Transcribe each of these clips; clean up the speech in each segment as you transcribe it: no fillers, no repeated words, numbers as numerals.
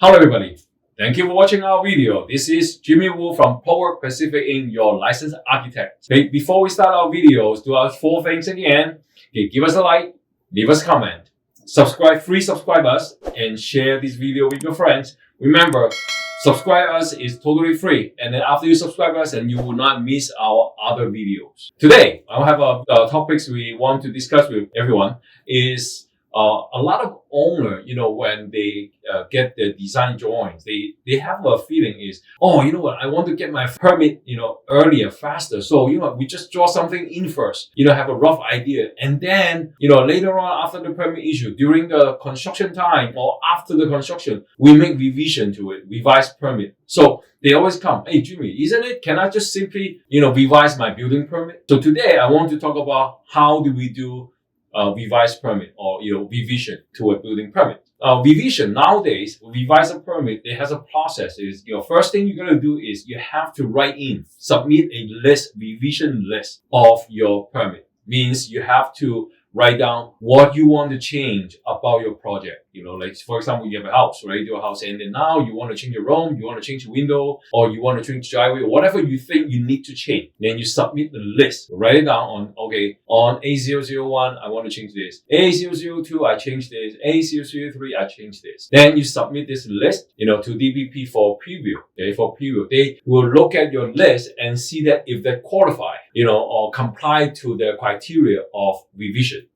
Hello everybody, thank you for watching our video. This is Jimmy Wu from Prowork Pacific Inc, your licensed architect. Okay, before we start our videos, do our 4 things again. Okay, give us a like, leave us a comment, subscribe us, and share this video with your friends. Remember, subscribe us is totally free, and then after you subscribe us, and you will not miss our other videos. Today, I have topics we want to discuss with everyone is a lot of owner, when they get their design drawings, they have a feeling is, oh, you know what, I want to get my permit, earlier, faster. So, we just draw something in first, have a rough idea. And then, later on after the permit issue, during the construction time or after the construction, we make revision to it, revised permit. So they always come, hey, Jimmy, can I just simply, revise my building permit? So today I want to talk about how do we do revised permit or revision to a building permit. Revision nowadays, revise a permit, it has a process. Is first thing you're gonna do is you have to submit a revision list of your permit. Means you have to write down what you want to change about your project. Like for example, you have a house, right? Your house, and then now you want to change your room, you want to change the window, or you want to change the driveway, or whatever you think you need to change. Then you submit the list. Write it down on A001, I want to change this. A002, I change this. A003, I change this. Then you submit this list, to DPP for preview. Okay, for preview. They will look at your list and see that if they qualify, or comply to the criteria of revision.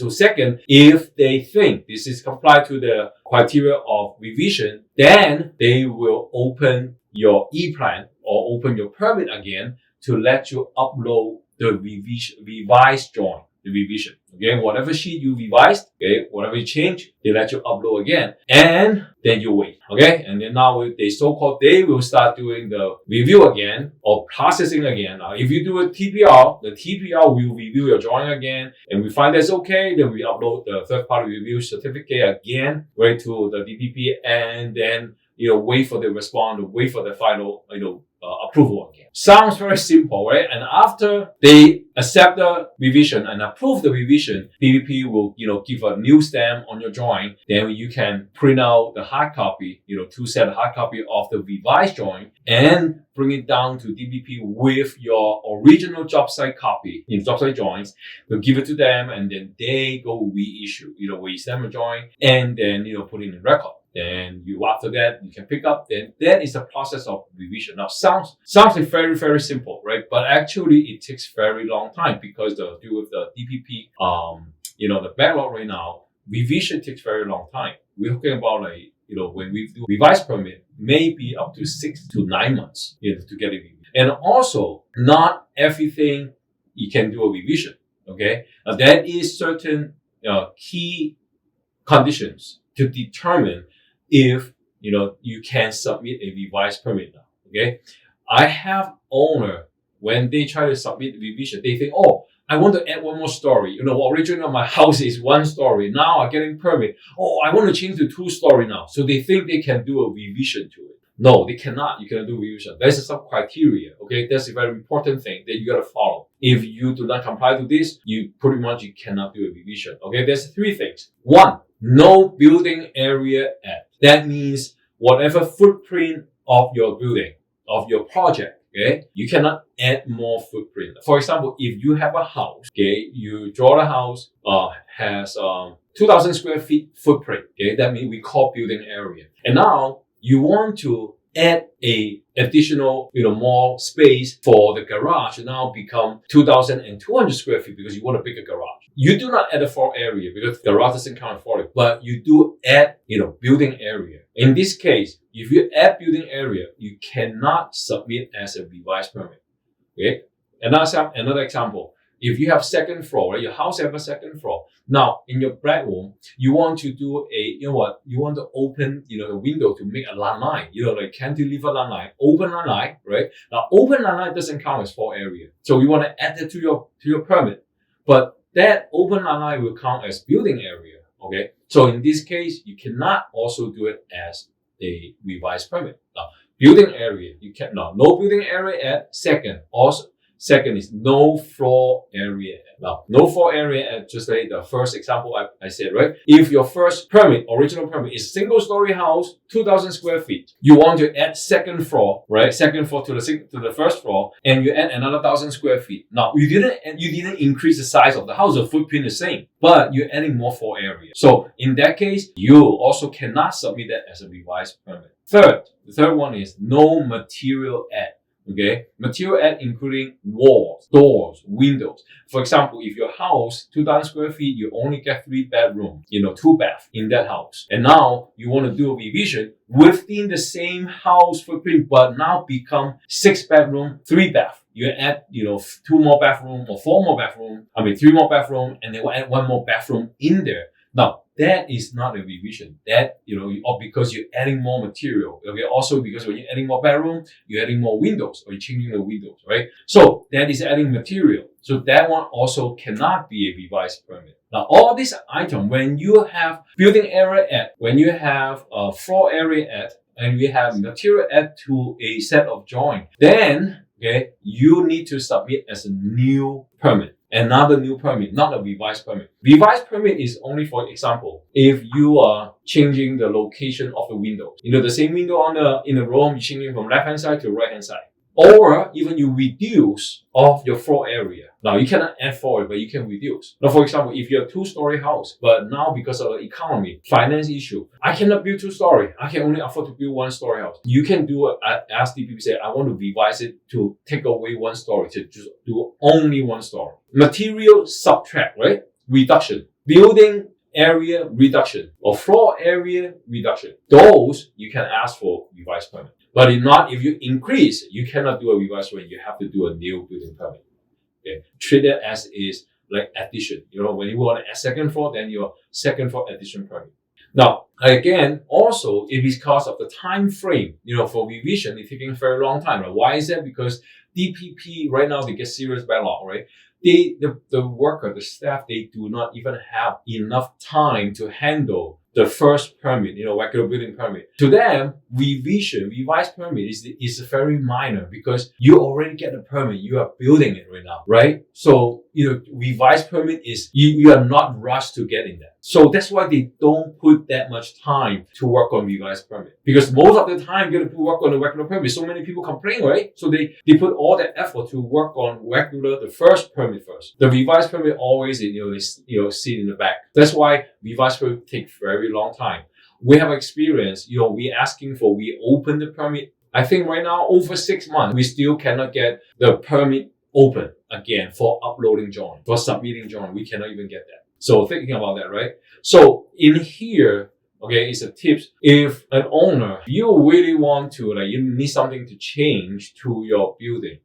Second, if they think this is comply to the criteria of revision, then they will open your e-plan or open your permit again to let you upload the revised drawing, the revision. Okay, whatever sheet you revised, whatever you change, they let you upload again, and then you wait. Okay, and then now they will start doing the review again or processing again. Now, if you do a TPR, the TPR will review your drawing again, and we find that's okay. Then we upload the third-party review certificate again, right to the DPP, and then wait for the response, wait for the final approval again. Sounds very simple, right? And after they accept the revision and approve the revision, DPP will give a new stamp on your drawing. Then you can print out the hard copy, 2-set hard copy of the revised drawing and bring it down to DPP with your original job site copy, job site drawings. We'll give it to them, and then they go reissue, re-stamp a drawing, and then put it in record. Then after that, you can pick up. Then that is the process of revision. Now, sounds like very, very simple, right? But actually, it takes very long time because with the DPP, the backlog right now, revision takes very long time. We're talking about when we do revised permit, maybe up to 6 to 9 months, to get it reviewed. And also, not everything you can do a revision. Okay, now that is certain key conditions to determine if you can submit a revised permit now. Okay, I have owner when they try to submit revision, they think, oh, I want to add one more story. Originally my house is 1 story. Now I'm getting permit. Oh, I want to change to 2 story now. So they think they can do a revision to it. No, they cannot. You cannot do revision. There's some criteria. Okay, that's a very important thing that you gotta follow. If you do not comply to this, you cannot do a revision. Okay, there's 3 things. 1, no building area add. That means whatever footprint of your building, of your project, okay, you cannot add more footprint. For example, if you have a house, okay, you draw the house, has 2,000 square feet footprint, okay, that means we call building area. And now you want to add a additional, more space for the garage, now become 2,200 square feet because you want a bigger garage. You do not add a floor area because the garage doesn't count for it, but you do add, building area. In this case, if you add building area, you cannot submit as a revised permit. Okay. Another example. If you have 2nd floor, right? Your house have a 2nd floor. Now, in your bedroom, you want to do you want to open, the window to make a landline, like cantilever landline, open landline, right? Now, open landline doesn't count as floor area. So you want to add it to your permit. But that open landline will count as building area, okay? So in this case, you cannot also do it as a revised permit. Now, building area, you cannot. No building area at 2nd. Also, Second is no floor area. Now, no floor area, just like the first example I said, right? If your first permit, original permit, is single-story house, 2,000 square feet, you want to add second floor, right? Second floor to the first floor, and you add another 1,000 square feet. Now, you didn't increase the size of the house. The footprint is the same, but you're adding more floor area. So in that case, you also cannot submit that as a revised permit. The third one is no material add. Okay, material add including walls, doors, windows. For example, if your house 2,000 square feet, you only get 3 bedrooms, 2 baths in that house, and now you want to do a revision within the same house footprint, but now become 6 bedroom, 3 bath. You add, 2 more bathroom or 4 more bathroom. 3 more bathroom, and then we'll add 1 more bathroom in there. Now, that is not a revision. That, because you're adding more material. Okay. Also, because when you're adding more bedroom, you're adding more windows, or you're changing the windows, right? So that is adding material. So that one also cannot be a revised permit. Now, all these items, when you have building area add, when you have floor area add, and we have material add to a set of drawing, then, okay, you need to submit as a new permit. Another new permit, not a revised permit. Revised permit is only, for example, if you are changing the location of the window. The same window in the room, you're changing from left-hand side to right-hand side. Or even you reduce of your floor area. Now, you cannot add floor, but you can reduce. Now, for example, if you're a 2-story house, but now because of the economy, finance issue, I cannot build 2-story. I can only afford to build 1-story house. You can do it, as DPP say, I want to revise it to take away 1 story, to just do only 1 story. Material subtract, right? Reduction. Building area reduction or floor area reduction. Those you can ask for revised permit. But if you increase, you cannot do a revised permit. You have to do a new building permit. Okay. Treat it as is like addition. When you want to add second floor, then your second floor addition permit. Now, again, also, it is because of the time frame, for revision, it's taking a very long time. Right? Why is that? Because DPP, right now, they get serious backlog, right? The worker, the staff, they do not even have enough time to handle the first permit, regular building permit. To them, revised permit is very minor because you already get the permit. You are building it right now, right? So, revised permit is, you are not rushed to get in that. So that's why they don't put that much time to work on revised permit. Because most of the time, you have to work on the regular permit. So many people complain, right? So they put all that effort to work on the first permit first. The revised permit always, sit in the back. That's why revised permit take very long time. We have experience, we open the permit. I think right now, over 6 months, we still cannot get the permit open again for uploading drawing, for submitting drawing. We cannot even get that. So thinking about that, right? So in here, okay, it's a tips. If an owner, you really want to, you need something to change to your building,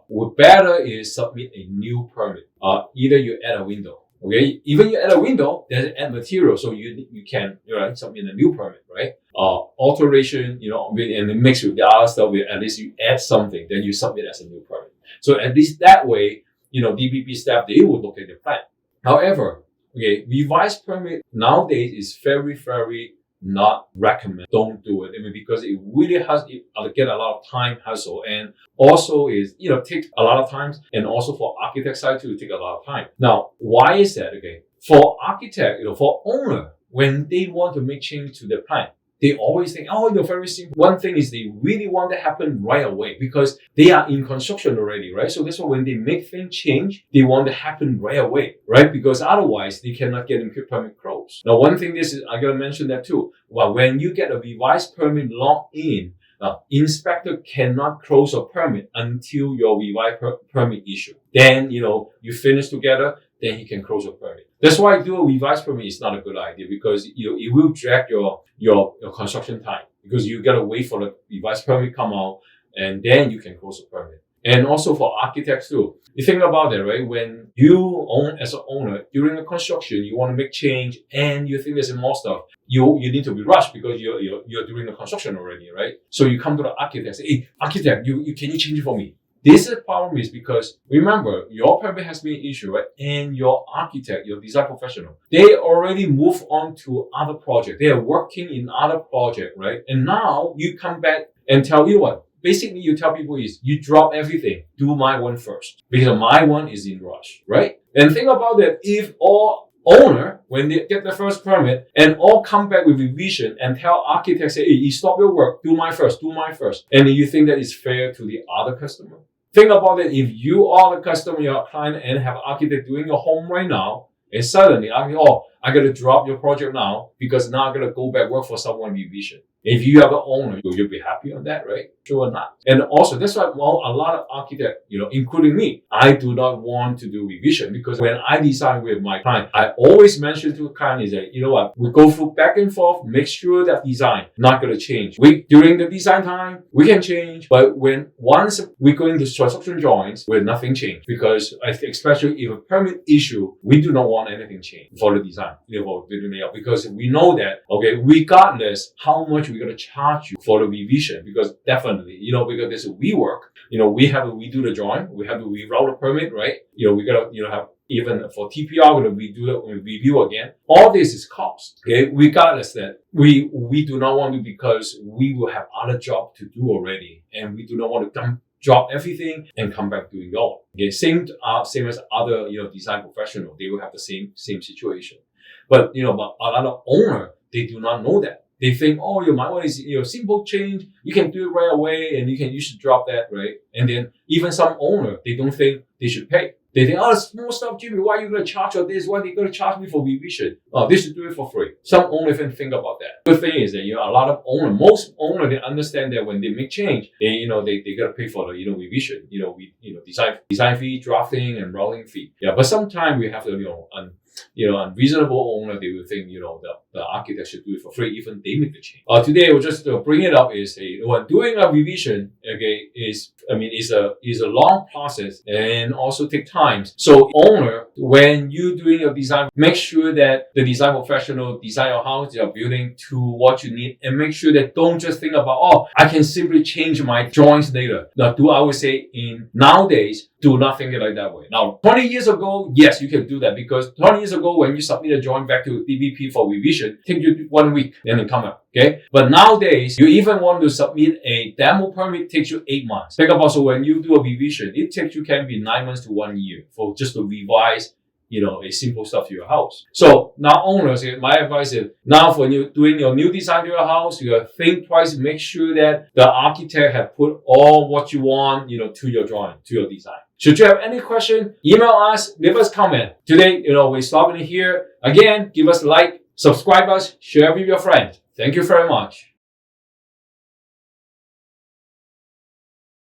what better is submit a new permit. Either you add a window. Okay, even you add a window, there's add material, so you can submit a new permit, right? Alteration, and mix with the other stuff. At least you add something, then you submit as a new permit. So at least that way, DPP staff, they will look at the plan. However, okay, revised permit nowadays is very, very not recommend. Don't do it. Because it really has get a lot of time hassle, and also is takes a lot of time, and also for architect side too, take a lot of time. Now, why is that? Okay, for architect, for owner, when they want to make change to their plan, they always think, very simple. One thing is they really want to happen right away because they are in construction already, right? So that's why when they make things change, they want to happen right away, right? Because otherwise they cannot get a permit closed. Now, one thing I gotta mention that too. Well, when you get a revised permit logged in, inspector cannot close a permit until your revised permit issue. Then, you finish together, then he can close your permit. That's why do a revised permit is not a good idea because it will drag your construction time because you gotta wait for the revised permit come out and then you can close the permit. And also for architects too. You think about that, right? When you own as an owner during the construction, you want to make change and you think there's more stuff. You need to be rushed because you're doing the construction already, right? So you come to the architect and say, hey, architect, can you change it for me? This problem is because, remember, your permit has been issued, right? And your architect, your design professional, they already move on to other projects. They are working in other projects, right? And now you come back and tell you what, basically you tell people is you drop everything, do my one first because my one is in rush, right? And think about that. If all owner, when they get the first permit and all come back with revision and tell architects, say, hey, you stop your work, do my first. And you think that is fair to the other customer? Think about it. If you are the customer, your client, and have an architect doing your home right now, and suddenly, I got to drop your project now because now I got to go back work for someone revision. If you have the owner, you'll be happy on that, right? Sure or not. And also, that's why a lot of architects, including me, I do not want to do revision because when I design with my client, I always mention to the client is that, you know what, we go through back and forth, make sure that design not going to change. During the design time, we can change, but once we go into construction drawings, where nothing changed because especially if a permit issue, we do not want anything changed for the design, for the layout because we know that, okay, regardless how much we're going to charge you for the revision because definitely, because there's a rework, we have to redo the drawing, we have to reroute the permit, right? We got to, have even for TPR, we're going to redo the review again. All this is cost, okay? Regardless that we do not want to because we will have other job to do already and we do not want to drop everything and come back doing it all. Okay, same as other, design professional, they will have the same situation. But, but a lot of owner, they do not know that. They think, my one is, simple change. You can do it right away and you should drop that, right? And then even some owner, they don't think they should pay. They think, small stuff, Jimmy, why are you going to charge for this? Why are they going to charge me for revision? They should do it for free. Some owner even think about that. The thing is that, a lot of most owner, they understand that when they make change, they got to pay for the, revision, design fee, drafting and routing fee. Yeah, but sometimes we have to, unreasonable owner, they will think, the architect should do it for free, even they make the change. Today, we'll just bring it up is, when doing a revision, okay, is a long process and also take time. So owner, when you doing your design, make sure that the design professional design your house, your building to what you need and make sure that don't just think about, I can simply change my drawings later. Now, I would say nowadays, do not think it like that way. Now, 20 years ago, yes, you can do that because 20 years ago, when you submit a drawing back to DBP for revision, take you 1 week and then come out. Okay. But nowadays, you even want to submit a demo permit, takes you 8 months. Think about, so when you do a revision, it takes you can be 9 months to 1 year for just to revise, a simple stuff to your house. So now owners, my advice is now when you're doing your new design to your house, you gotta think twice, make sure that the architect have put all what you want, to your drawing, to your design. Should you have any question, email us, leave us comment. Today, we're stopping here. Again, give us a like, subscribe us, share with your friends. Thank you very much.